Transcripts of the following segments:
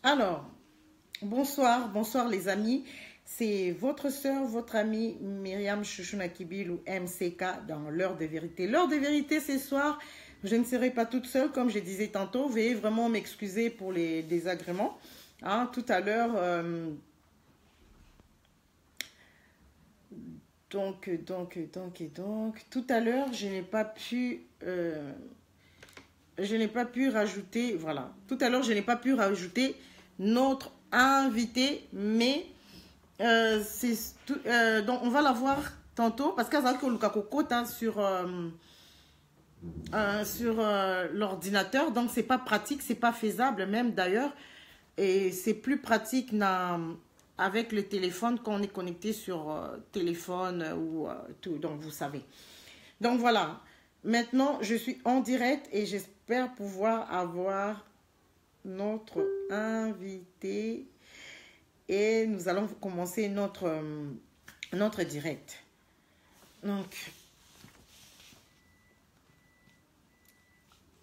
Alors, bonsoir les amis. C'est votre soeur, votre amie Myriam Chouchouna Kibil ou MCK dans l'heure de vérité. L'heure de vérité ce soir, je ne serai pas toute seule comme je disais tantôt. Veuillez vraiment m'excuser pour les désagréments. Hein, tout à l'heure, tout à l'heure, je n'ai pas pu rajouter, voilà. Tout à l'heure, je n'ai pas pu rajouter notre invité, mais donc on va la voir tantôt parce qu'elle a hein, sur l'ordinateur, donc c'est pas pratique, c'est pas faisable même d'ailleurs, et c'est plus pratique avec le téléphone quand on est connecté sur téléphone ou tout, donc vous savez. Donc voilà, maintenant je suis en direct et j'espère pouvoir avoir notre invité et nous allons commencer notre direct. Donc,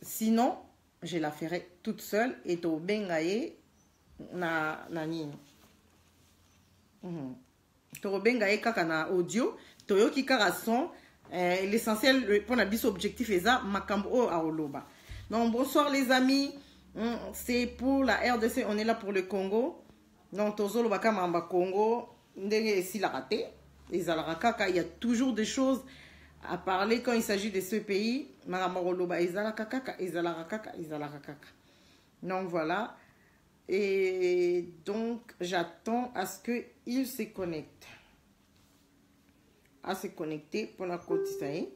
sinon, je la ferai toute seule et to bengaye na nini. To bengaye kaka na audio, to yoki kaka son. L'essentiel pour la bis objectif est ça, makambo a oloba. Donc bonsoir les amis. C'est pour la RDC, on est là pour le Congo. Donc, Tozolo Bakamamba Congo, il y a toujours des choses à parler quand il s'agit de ce pays. Donc, voilà. Et donc, j'attends à ce qu'il se connecte. À se connecter pour la cotisaille.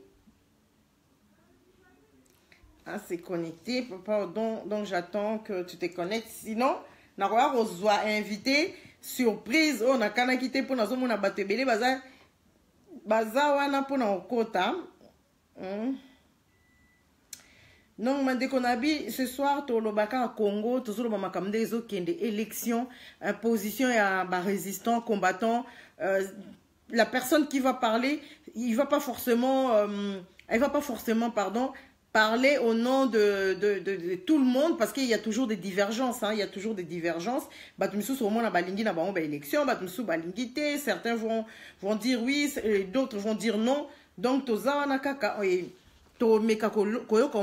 À se connecter. Pardon, donc j'attends que tu te connectes. Sinon, na kwa kozwa invité surprise on a kana kité pour nazo mona batebele baza wana pour na okota. Donc mandeko nabi ce soir to lobaka Congo tozolo ba makamde ezo kende élection position ya ba résistant combattant, la personne qui va parler, elle va pas forcément parler au nom de tout le monde parce qu'il y a toujours des divergences. Hein, il y a toujours des divergences. Certains vont dire oui, d'autres vont dire non. Donc, au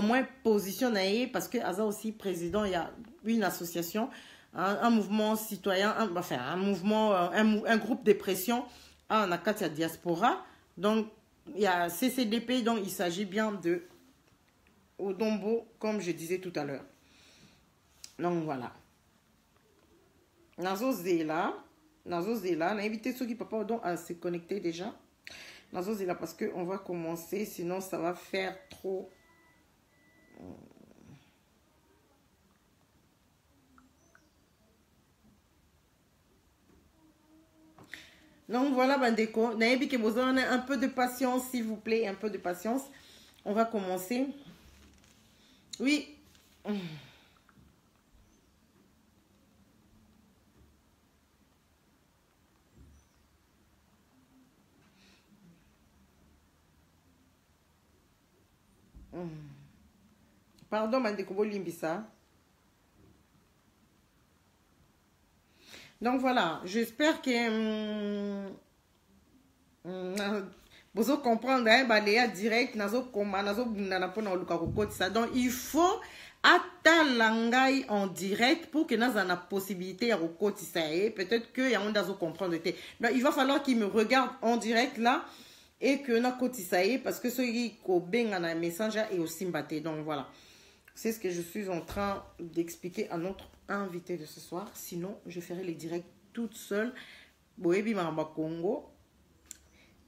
moins position parce que Aza aussi président, il y a une association, un mouvement citoyen, un mouvement, un groupe de pression en Akatia Diaspora. Donc, il y a CCDP, donc il s'agit bien de Odombo, comme je disais tout à l'heure. Donc voilà. Nazo Zela, on a invité ceux qui papa donc à se connecter déjà. Nazo Zela parce que on va commencer, sinon ça va faire trop. Donc voilà, Bandeko. Naïbi que vous avez un peu de patience, s'il vous plaît, un peu de patience. On va commencer. Oui. Pardon, Mandeko Limbisa. Donc voilà, j'espère que vous comprendre direct donc il faut atalangai en direct pour que nous ayons la possibilité à peut-être que y a comprendre. Donc il va falloir qu'il me regarde en direct là et que na parce que ce qui benga na messenger et aussi mbaté. Donc voilà, c'est ce que je suis en train d'expliquer à notre invité de ce soir. Sinon je ferai les directs toute seule. Boebi Maramba Congo.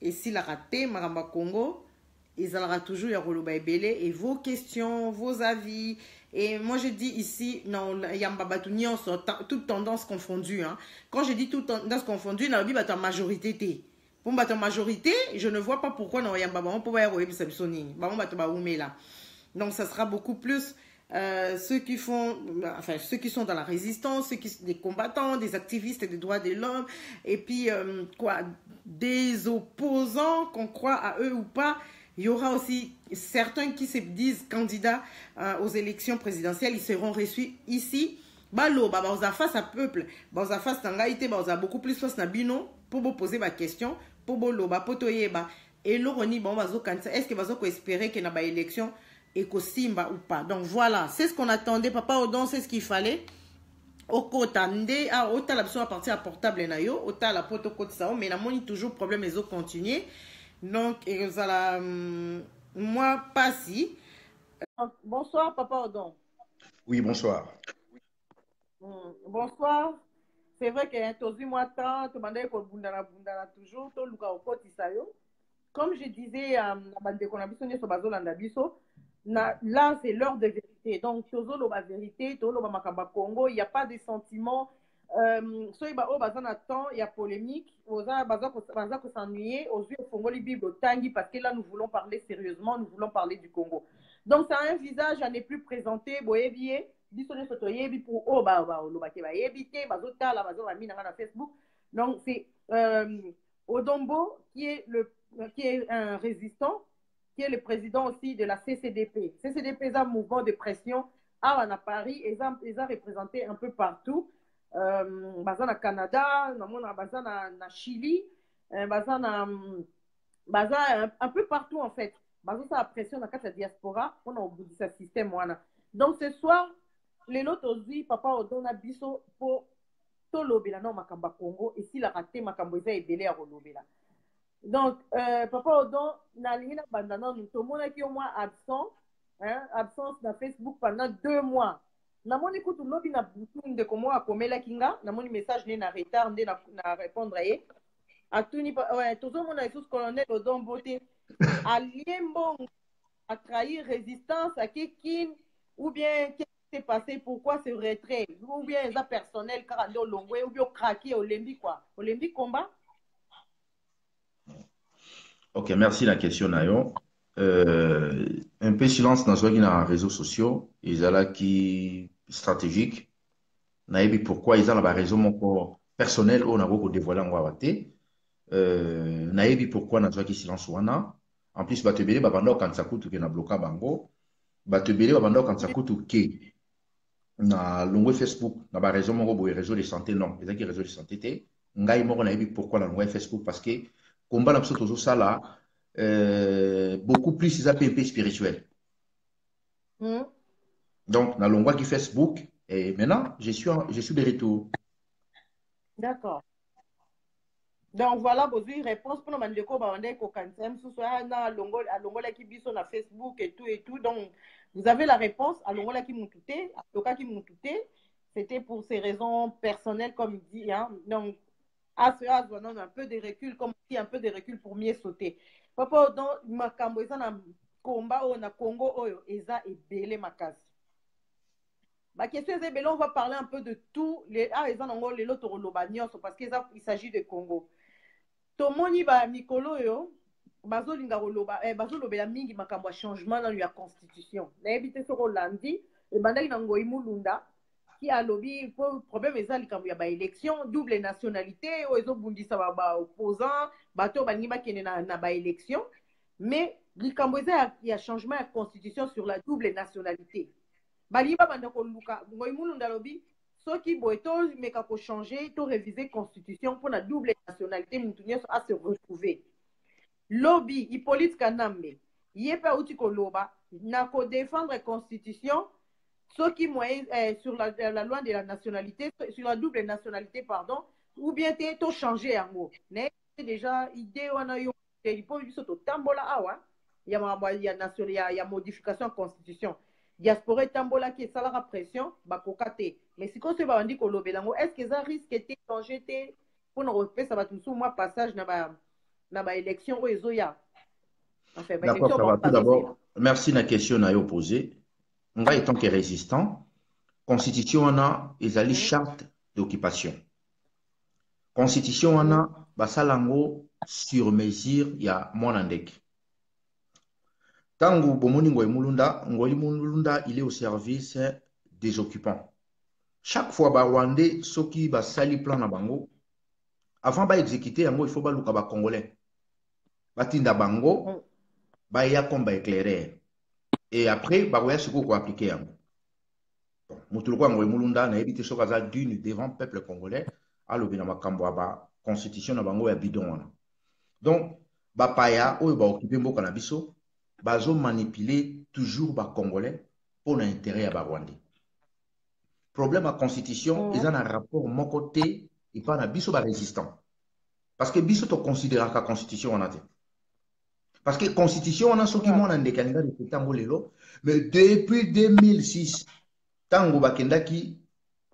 Et s'il a raté Maramba Congo, ils aura toujours Yaroloba Ebele et vos questions, vos avis. Et moi je dis ici, non, Yambabatunion sont toutes tendances confondues. Hein. Quand je dis toutes tendances confondues, dans la ta majorité. Pour ma majorité, je ne vois pas pourquoi non Yambaba on peut pas y Samsoni. Là. Donc ça sera beaucoup plus ceux qui font, enfin ceux qui sont dans la résistance, des combattants, des activistes des droits de l'homme, et puis des opposants, qu'on croit à eux ou pas. Il y aura aussi certains qui se disent candidats aux élections présidentielles. Ils seront reçus ici baloba baza face à peuple baza face na ngai te baza beaucoup plus face na bino pour vous poser ma question pour boloba pour toyeba et loroni bon bazo kanisa est-ce que bazo ko espérer que na ba élection et ko simba ou pas. Donc voilà, c'est ce qu'on attendait. Papa Odon, c'est ce qu'il fallait. Okota nde a ota la besoin à partir à portable na yo ota la poto côté ça mais la moni toujours problème les autres continuer. Donc et ça la moi pas si. Bonsoir Papa Odon. Oui, bonsoir. Bonsoir. C'est vrai que tozi moi tant to mandé ko bundana toujours to luka okoti ça yo. Comme je disais à bande qu'on a biso nyoso bazolanda biso. Là, c'est l'heure de vérité. Donc, Tozolo, la vérité, Tozolo, Makamba Congo, il n'y a pas de sentiments. Soy ba o bazan attend, il y a polémique. Oza baza ko s'ennuyer, aux yeux Congo les Bible tangi parce que là nous voulons parler sérieusement, nous voulons parler du Congo. Donc ça a un visage à ne plus présenter, boyebié, bisone soto yebi pour o ba lo ba ke ba yebité, bazota la bazo ba mina na Facebook. Donc c'est Odombo qui est un résistant qui est le président aussi de la CCDP. CCDP est un mouvement de pression à Paris, ils ont représenté un peu partout. Bazan au Canada, bazan na Chili, bazan un peu partout en fait. Bazan ça pression dans la diaspora, on a oublié ce système. Donc ce soir, les autres aussi, Papa Odona biso pour Tolobela non Makamba Congo, et s'il a raté Makambo Eza et Belé à Rolobela. Donc, Papa Odon, na lingina bandana, nous tout le monde qui est au moins absent, absence dans Facebook pendant 2 mois. Na mon écoute, nous na bouton de comment à comme la kinga, na mon message n'est na retard, n'est na répondre à tout ni ouais, tout le monde a sous colonel Odon Boté, à liembo, à trahir résistance à Kekin, ou bien qu'est-ce qui s'est passé, pourquoi ce retrait, ou bien ça personnel, car on longwe, ou bien craqué au Lembi quoi, au Lembi combat. Ok, merci la question Nayo. Un peu silence dans les réseaux sociaux, ils ont là qui stratégique. Naïbi pourquoi ils ont la raison mon corps personnel on a beaucoup dévoilé en Wawate. Naïbi pourquoi dans qui silence wana. En plus batebele babando quand ça coûte que na bloqué bango. Batebele babando quand ça coûte que na longue Facebook na ba raison mon boy réseau de santé non. Les qui réseau de santé té. Ngai moko naïbi pourquoi na longue Facebook parce que combat la tout ça là beaucoup plus ils appellent un peu spirituel. Donc dans l'ongwa qui Facebook et maintenant je suis de retour. D'accord. Donc voilà une réponse pour nous demander comment on est qu'au cantem ce soit na longola qui biso na Facebook et tout donc vous avez la réponse à longola qui m'outé à loka qui m'outé c'était pour ces raisons personnelles comme il dit hein donc à ce âge on a un peu de recul comme si un peu de recul pour mieux sauter papa dans makambo eza na combat au na Congo oyo eza ebele makasi. Ma question est on va parler un peu de tout les parce qu'il s'agit de Congo. Tomoni ba mikolo yo bazolinga koloba bazolobela mingi makambo ya changement dans la constitution. Na ebité soko landi e bandaki na ngoi mulunda qui a lobby pour problème eza likambo ya ba élection double nationalité o ezobundisa ba opposant bato balingi bakende na ba élection mais likambo eza ya changement ya constitution sur la double nationalité. Baliba banda ko luka ngoi mulunda lobby soki boy to meka ko changer to réviser constitution pour la double nationalité mutunye à se retrouver lobby Hippolyte Kanambe yepa uti ko loba na ko défendre constitution soki moyen sur la loi de la nationalité sur la double nationalité pardon ou bien to changer en mot mais déjà idée wana yo il faut biso to tambola awa ya ya modification constitution diaspora tambola qui est la pression bakokate mais si qu'on se va dire kolobelango est-ce que ça risque de changer pour nous repérer ça va tout sous moi passage na ba élection au ezoya enfin ba élection tout d'abord merci la question na yo posé nga étant que résistant constitution ana ezali charte d'occupation constitution ana basalango sur mesure ya monandek. Tangu bomoni ngoi mulunda il est au service des occupants. Chaque fois ba Rwandais soki ba sali plan na bango avant ba exécuter yango il faut ba luka ba congolais. Batinda bango ba ya comme ba éclairer et après ba ya siko ko appliquer yango. Mutuluko Ngoy Mulunda na ebité sokaza d'une devant peuple congolais à l'obéna makambo ba constitution na bango ya bidon wana. Donc bapaya oyo ba occupé mboka na biso bazo manipuler toujours ba congolais pour l'intérêt ya ba rwandais. Problème à constitution ils ont un rapport mon côté et pas na biso ba résistant. Parce que biso to considérer ka constitution wana te. Parce que constitution wana soki mona ndekaninga de tango lelo mais depuis 2006 tango bakendaki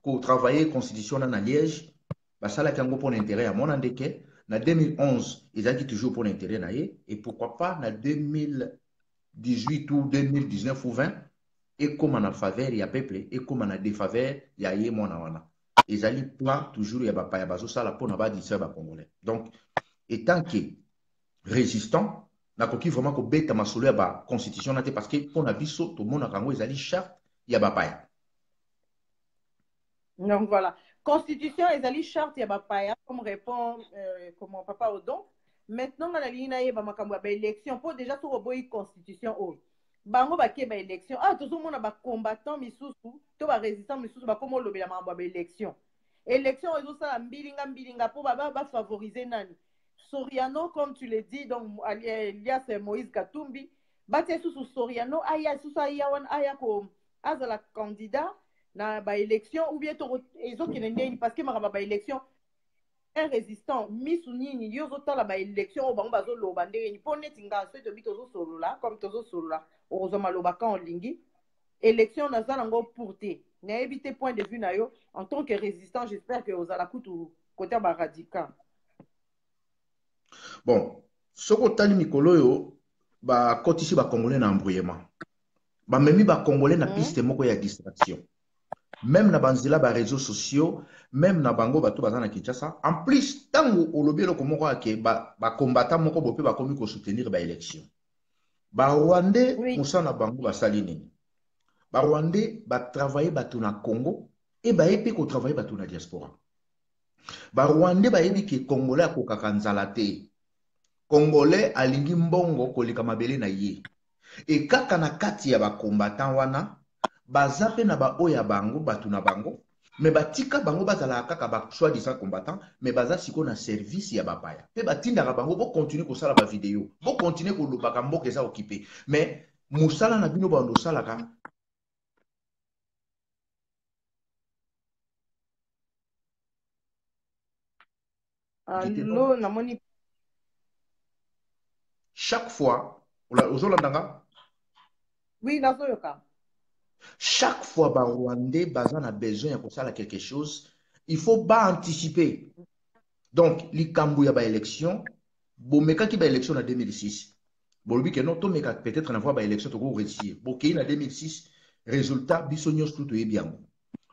ko travailler constitution na Liège basala kango pour l'intérêt à mon ndeke na 2011 ils ont toujours pour l'intérêt na ye et pourquoi pas na 2018 ou 2019 ou 20 et comme en faveur ya peuple et comme en défaveur ya ye mona wana ils allaient plan toujours ya bapa ya bazo sala pour na ba disa ba congolais. Donc étant que résistant nakoki vraiment ko beta masolo ya ba constitution na te parce que pour na biso to mona kango ils allaient charte ya bapa. Donc voilà. Constitution, ils allaient charte ya bapaya, comme répond comment Papa Odon. Maintenant, on a la ligne ba élection pour déjà sur boy constitution oh. Bango ba ke ba élection. Ah, tout le monde ba combattant misusu, to ba résistant misusu ba komo lobela ba élection. Élection ils ont ça mbilinga pour ba favoriser nani. Soriano comme tu le dis donc alias Moïse Katumbi, baté sous Soriano aya sous aya wan aya ko azala candidat na ba élection ou bien ils ont qui parce que ma ba élection un résistant misuni yo zo tala ba élection ba bazo loba ndenge ni pone tinga so to bito zo solo là comme to zo solo là o zo maloba ka en lingi élection na zala ngo pourté na éviter point de vue na yo en tant que résistant j'espère que aux ala kutu côté ba radical. Bon soko tali mikolo yo ba kotisi ba congolais na embrouillement ba memi ba congolais na piste moko ya distraction. Même na banzela ba réseaux sociaux même na bango bato bazana Kinshasa en plus tango olobelo ko moko ake ba combattant moko bope ba komi ko soutenir ba élection ba rwandais musana bango ba salini ba rwandais ba travailler bato na Congo et ba epi ko travailler bato na diaspora ba rwandais ba yebi ke congolais ko kakanzala te congolais alingi mbongo kolika mabele na ye et kaka na kati ya ba combattant wana baza pe na ba oya bango batu na bango mais batika bango bazala kaka ba soi-disant combattant mais baza siko na service ya bapaya pe batindaka bango bo continuer ko sala ba vidéo bo continuer ko lobaka mboka eza occupé mais musala na bino bando salaka allo na moni chaque fois ozolandanga oui nazoyoka. Chaque fois ba Rwandais baza na besoin ya kosala quelque chose il faut pas anticiper donc likambo ya ba élection bomeka ki ba élection na 2006 bolobi ke non to meka peut-être na voir ba élection to ko réussir bokei na 2006 résultat biso nyonso to yebi yango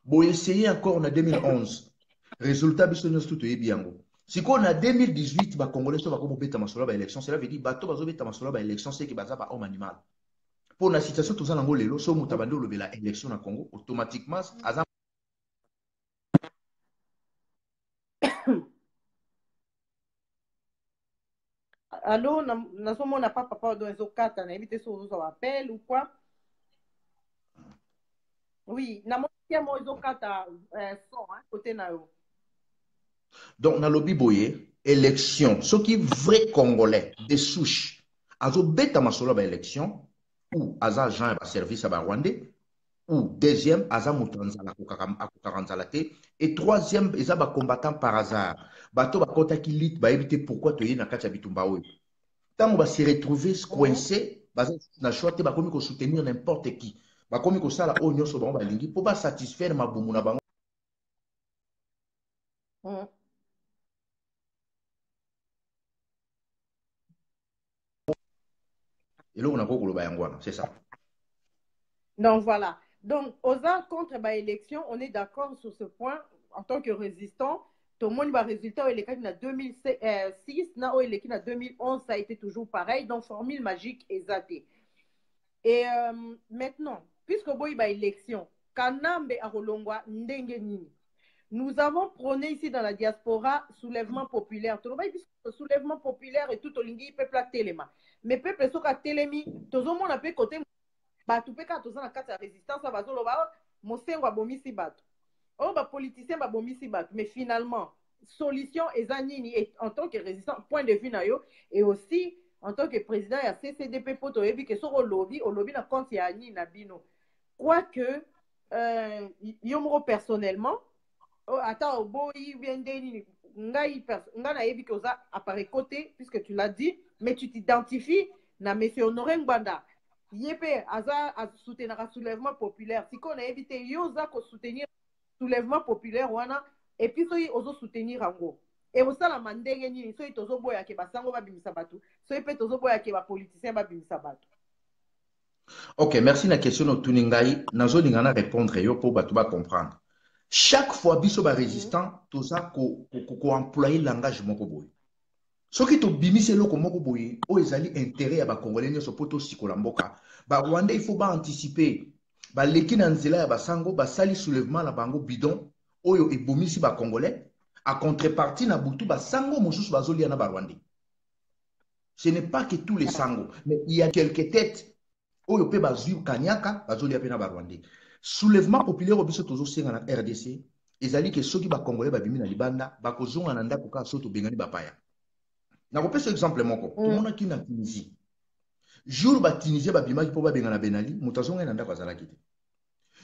bo essayer encore na 2011 résultat biso nyonso to yebi yango siko na 2018 ba congolais so ba ko beta masolo ba élection cela veut dire bato bazo beta masolo ba élection c'est que baza ba homme animal. Pour la situation tout ça nango lelo so mutabando lobela élection na Congo automatiquement aza allo na somo na papa do ezokata na éviter so zo appel ou quoi. Oui, na mo mo ezokata son hein côté na yo. Donc na lobi boye élection ce qui vrai congolais de souche azo beta masolo ba élection ou aza agent ba service ba rwandais ou deuxième aza mutanzala kokaranzala te et troisième eza ba combattant par hasard bato bakota ki lit ba éviter pourquoi to yena kati ya bitumba oyo tango ba se retrouver coincé baza na choix te ba komi ko soutenir n'importe qui ba komi ko sala o nyonso bango ba lingi pour ba satisfaire mabumu na bango. Et là on a beaucoup le c'est ça. Donc voilà. Donc, aux contre bah, élection, on est d'accord sur ce point en tant que résistant. Tout le monde va résultat, il est en 2006, il est en 2011, ça a été toujours pareil. Donc, formule magique et zaté. Et maintenant, puisque il y a élection, Kanambe Arolongwa Ndenge Nini, nous avons prôné ici dans la diaspora soulèvement populaire. Tout le soulèvement populaire et tout au lingui peuple à téléma. Mais peuple soka télémi, tout le monde a pu côté batu pe ka tozana kati ya résistance bazoloba mosengo abomisi bato oyo bapoliticien babomisi bato mais finalement solution eza nini en tant que résistant point de vue na yo et aussi en tant que président ya CCDP po toyebi ke soko olobi na compte ya nini na bino quoique yo moko personnellement ata oboyi bien nde nini ngai nayebi ke oza appareil côté puisque tu l'as dit mais tu t'identifies na monsieur Honoré Ngbanda ye mpe soutenaka soulèvement populaire sikoyo nayebi te yo oza kosoutenir soulèvement populaire wana et puis soki ozosoutenir yango ekosalama ndenge nini soki tozoboya ke basango babimisa bato soki mpe tozoboya ke bapoliticien babimisa bato. Ok, merci na question otuni ngai nazolinga na répondre yo mpo bato comprendre. Chaque fois biso résistant toza koemploye langage moko boye soki tobimisi eloko moko boye oyo ezali intérêt ya bakongolais nyonso mpo tosikola mboka barwandais il faut baanticiper baleki na nzela ya basango basali soulèvement na bango bidon oyo ebomisi bakongolais a contrepartie na butu basango mosusu bazolia na barwandais. Ce n'est pas que tous les sango mais il y a quelques têtes oyo pe bazwi kanyaka bazolia pe na barwandais. Soulèvement populaire obiso tozosenga na RDC ezali ke soki bakongolais babimi na libanda bakozonga na ndako kaka so tobengani bapaya. nakopesa exemple moko tomonaki na Tunisie jour batunisia babimaki mpo babengana Benali moto azongai na ndako azalaki te.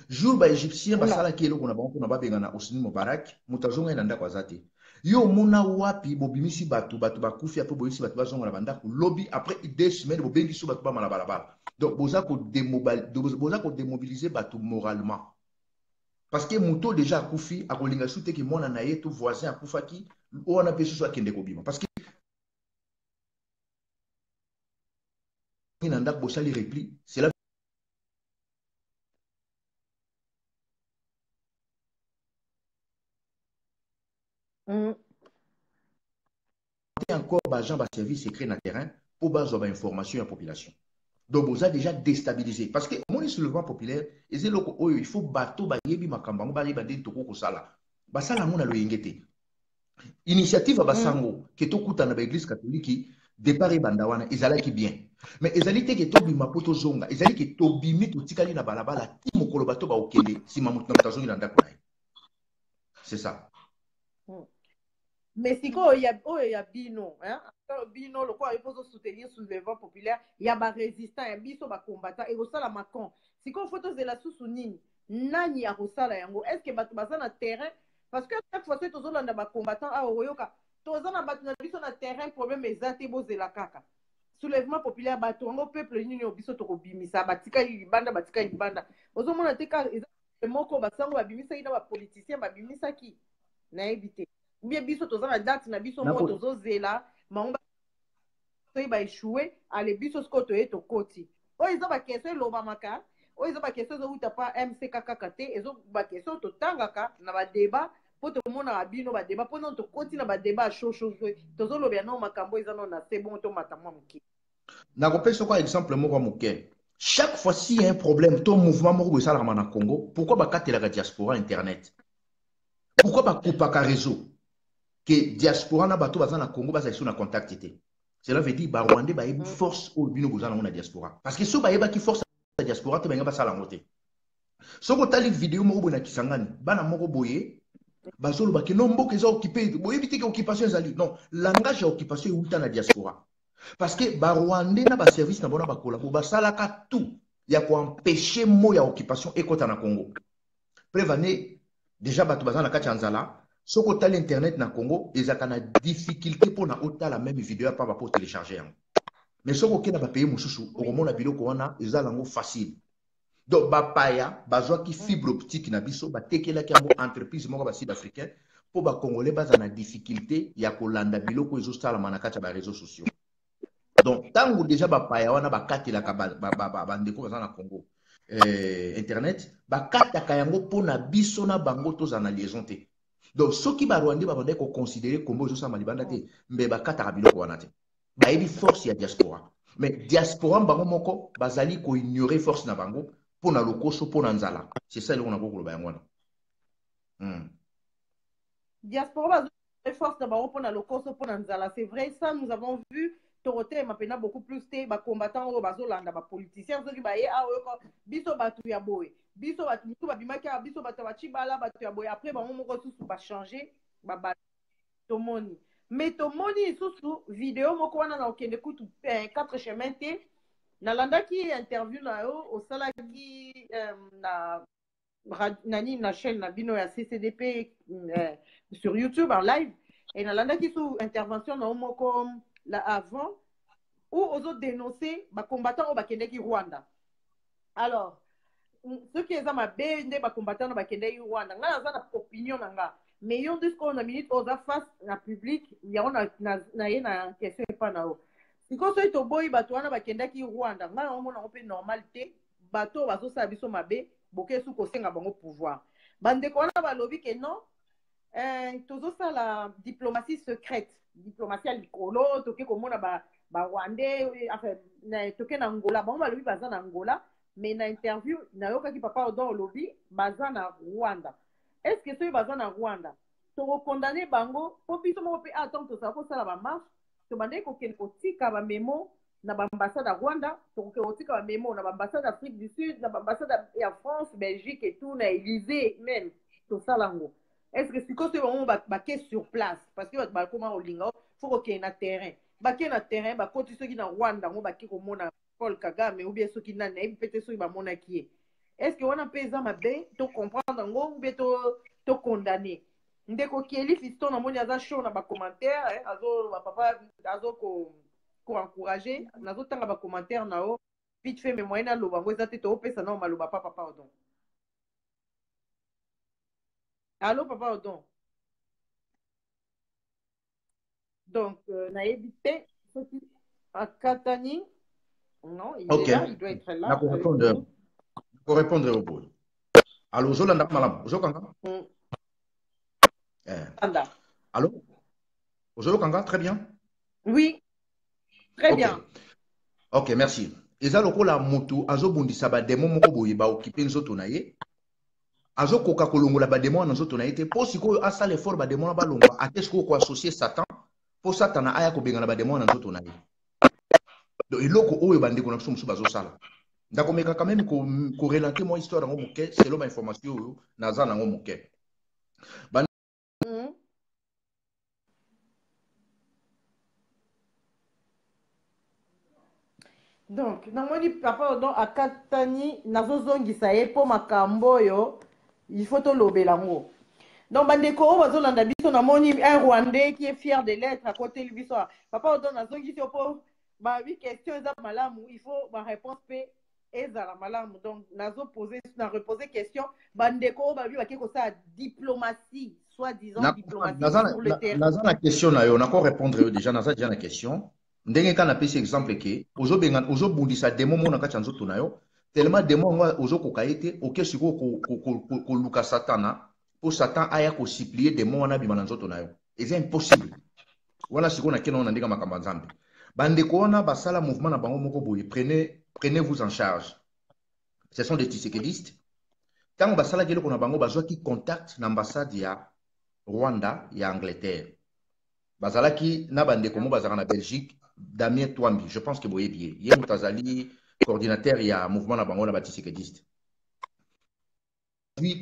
Jour baégyptien basalaki eloko na bango mpona babengana Hosni Moubarak moto azongai na ndako aza te. Yo mona wapi bobimisi bato bakufi ape boyisi bato bazonga na bandako lobi après 2 semaines bobengi so bato bamala balabala. Donc boza kodemobilize bato moralement parce que moto déjà akufi akolinga su te ke mwana na ye to voisin akufaki wana pe susu akende kobima parce que nandak bosali repli c'est là encore bagent ba service secret na terrain pour bazwa ba information à population. Donc vous avez déjà déstabilisé parce que mon soulèvement populaire et loko oyo il faut bateau ba yebi makambango ba yeba de toko ko sala basala mona lo yengete initiative basango ke tokuta na ba église catholique départ bandawana ezalaki bien mais ezalite ke tobima poto zonga ezaliki ke tobimi totikali na balabala ti mokolo bato ba okende sima mutu na mutazongi na ndako na. C'est ça. Mais si il y a bino, hein, bino le quoi il faut soutenir soulèvement populaire, il y a ba résistant, il y a biso ba combattant et ça la macon. Si qu'on photo de la sous-nini, nani ya rosala yango, est-ce que batu baza na terrain parce que chaque fois que tozo landa ba combattant a oyoka, tozo na batu na biso na terrain problème ezate bozela kaka. Soulèvement populaire batu ngo peuple nini obiso to kobimisa batika libanda batika libanda. Ozo mona teka moko basango babimisa ina ba politicien babimisa ki na éviter. Bien biso toza na date na biso mo tozozela maomba to ba échouer ale biso skoto eto koti o izo ba question loba maka o izo ba question zo uta pa MCKK te ezo ba question to tangaka na ba débat po to mona abino ba débat po non to koti na ba débat chaud tozo lobya no makambo izo no na c'est bon to matamwa mki na kopesa kwa exemple moko muke chaque fois si il y a un problème ton mouvement moko bo sala na Congo pourquoi ba katela ka diaspora internet pourquoi ba coupa ka réseau que diaspora na bato baza na Congo baza iso na contact te. Cela veut dire ba Rwandais ba yebi force au bino boza na diaspora parce que so ba yeba ki force la diaspora te benga basala ngote. So ko tali vidéo moko bona kisangani bana moko boye bazolo ba ke no mboka eza occupé boye bitike occupation ezali non langage ya occupation euta na diaspora parce que ba Rwandais na ba service na bona ba collabo basala ka tout ya ko empêcher mo ya occupation ekota na Congo. Prévenez déjà bato baza na kati ya nzala. Si vous avez internet na Congo, ils ont une difficulté pour la même vidéo pour télécharger. Mais si vous avez un pays moussou, au moment où ils ont facile. Donc, bapaya, bazwa ki fibre optique na biso, ba tekela ki yango entreprise moko ba sud-africain pour ba congolais baza na difficulté ya kolanda biloko ezo sala manakata ba réseaux sociaux. Donc, tango déjà bapaya wana ba katela ka ba ndeko baza na Congo. Internet, ba kataka yango pona biso na bango toza na liaison te. Donc, ceux qui Rwandais va considérer comme ça malibanda te, mais ba kataka biloko wana te. Ba yebi force ya diaspora. Mais diaspora bango moko bazali ko ignorer force na bango pona lokoso pona nzala. C'est ça le on a beaucoup ba ngwana. Diaspora bazali force na bango pona lokoso pona nzala, c'est vrai ça nous avons vu Torote mapena beaucoup plus te ba combattant o bazolanda ba politiciens ceux qui ba ye a biso batu ya boy biso bato mosusu babimaki ya biso bato bacibala bato ya boye après bango moko susu bachange tomoni mais tomoni lisusu video moko wana na okende kutu 4 chemin te nalandaki interview na yo osalaki nani na chaîne na bino ya CCDP sur YouTube en live et nalandaki sous intervention na moko la avant où ozo dénoncer ba combattants au bakendeki Rwanda. Alors ceux qui ont mabe nde ba combattants bakendeki Rwanda nga naza na opinion nanga mais yon discours na minute oza face na public ya na ye na question pa na o siko so to boy bato wana bakendeki Rwanda nga na mona ope normalité bato bazosala biso mabe boke su kosenga bango pouvoir bandeko wana balobi ke non tozosala diplomatie secrète diplomatie ya likolo toke komona barwandais enfin toke na Angola bango balobi baza na Angola mais na interview nayokaki papa Odon olobi baza na Rwanda. Est-ce que soki baza na Rwanda tokokondane bango po biso moko mpe atanke tozala kosala bamarche tobandeki kokende kotika bamemo na bambassade ya Rwanda tokoke kotika bamemo na bambassade d'Afrique du Sud na bambassade ya France Belgique et tout na Élysée même tosala yango. Est-ce que sikoyo soki bango bake sur place parce que bato bakoma kolinga fo kokende na terrain bake na terrain bakoti soki na Rwanda yango bake komona Paul Kagame ou bien soki nani nayebi mpe te soki bamonaki ye. Est-ce que wana mpe eza mabe tocomprendre yango ou bien tocondamne ndeko Kieli Fiston namoni aza chaud na bacommentaire papa azo koencourage nazotanga bacommentaire na yo vite fait mais moyen aloba yango eza te toopesa nao maloba pa papa Odon. Allô papa Odon. Donc nayebi te soki akatani non il est là il doit être là pour répondre au bout. Allô Zolanda malam Zokanga. Allô Zolokanga très bien. Oui très bien. Ok merci. Eza lokola moto azobundisa ba demo moko boye ba occuper nzoto na ye. Azokoka kolongola ba demo na nzoto na ye te po sikoyo asala effort ba demo na balongwa ate sikoyo ko associer Satan po Satana aya ko benga na ba demo na nzoto na ye. Donc eloko oyo bandeko na biso musu bazosala. Ndakomeka quand même ko relater moi histoire ngo moke selon ma information oyo naza nango moke. Donc namoni papa Odon akatani nazozongisa ye po makambo oyo il faut tolobela ngo. Donc bandeko oyo bazolanda biso namoni un Rwandais qui est fier de l'être à côté de biso papa Odon nazongisi po ba bi question eza malamu il faut ba réponse pe ezala malamu donc reposer question bandeko oyo babi bake kosala diplomatie soi-disant diplomatie sur le terrain. Naza na question na yo nako répondre yo déjà naza déjà na question. Ndenge kana pesi exemple ke ozobundisa demo mona kati ya nzoto na yo tellement demo ngo ozokoka ete oke siko ko luka Satana po Satan aya ko supplier demo wana bima na nzoto na yo c'est impossible wana siko na kena na ndenge makambo nzambe bandeko wana basala mouvement na bango moko boye prenez-vous en charge. Ce sont des tisekedistes tant basala keloko na bango bazwaki contact na ambassade ya Rwanda ya Angleterre bazalaki na bandeko mo bazaka na Belgique Damien Twambi, je pense que vous voyez bien. Hier, Moutazali, coordinateur, il y a un mouvement là-bas, on a bâti séquediste. Puis,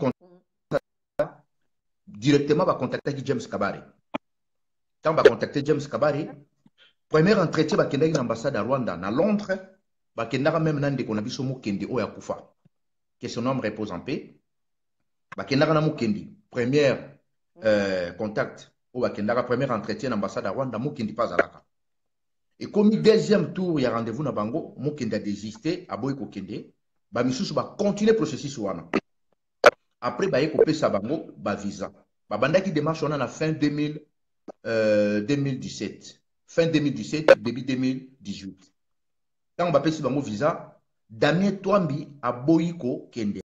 directement, va contacter James Kabari. Quand on va contacter James Kabari, premier entretien, va kender l'ambassade à Rwanda, à Londres, va kender même nande qu'on a vu sur Mukendi, Oyakufa, que son homme repose en paix. Va kender na Mukendi, premier contact, ou va kender premier entretien l'ambassade à Rwanda, Mukendi pas à la. Et comme deuxième tour, il y a rendez-vous na bango, Mokende a désisté, a boy kokende, ba misusu ba continuer processus wana. Après ba yeko sa bango ba visa. Ba banda qui démarche on a la fin 2017. Fin 2017, début 2018. Quand on va pesi bango visa, Damien Twambi a boyiko kende.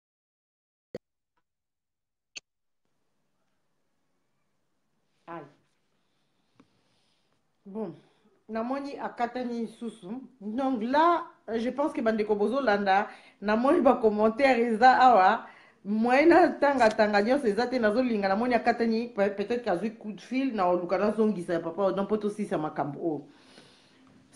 Bon. Namoni akatani susu. Donc là, je pense que bandeko bozo landa namoni ba commentaire eza awa moyena tanga nyonso eza te nazolinga namoni akatani peut-être qu'azui coup de fil na oluka nazongisa ya papa donc poto sisa makambo.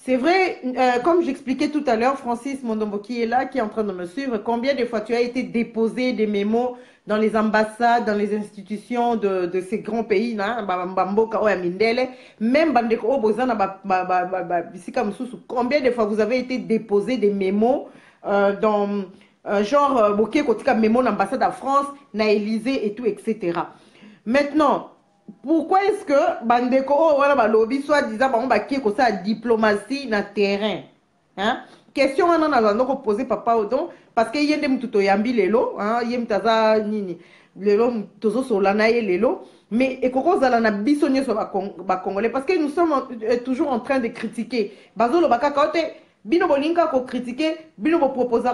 C'est vrai, comme j'expliquais tout à l'heure, Francis Mondombo qui est là, qui est en train de me suivre, combien de fois tu as été déposé des mémos dans les ambassades, dans les institutions de ces grands pays, même combien de fois vous avez été déposé des mémos dans genre, mémo l'ambassade de France, na Élysée et tout, etc. Maintenant, pourquoi est-ce que bandeko wala balobi soit disant ba qui ko ça diplomatie na terrain, hein? Question on a non poser papa Odon parce que yende mtuto yambi lelo, hein, yem taza nini lelo tozo solana ye lelo, mais ekoko zala na bisonye so ba congolais parce que nous sommes toujours en train de critiquer bazolo bakaka ote bino bolinga ko critiquer bino bo proposer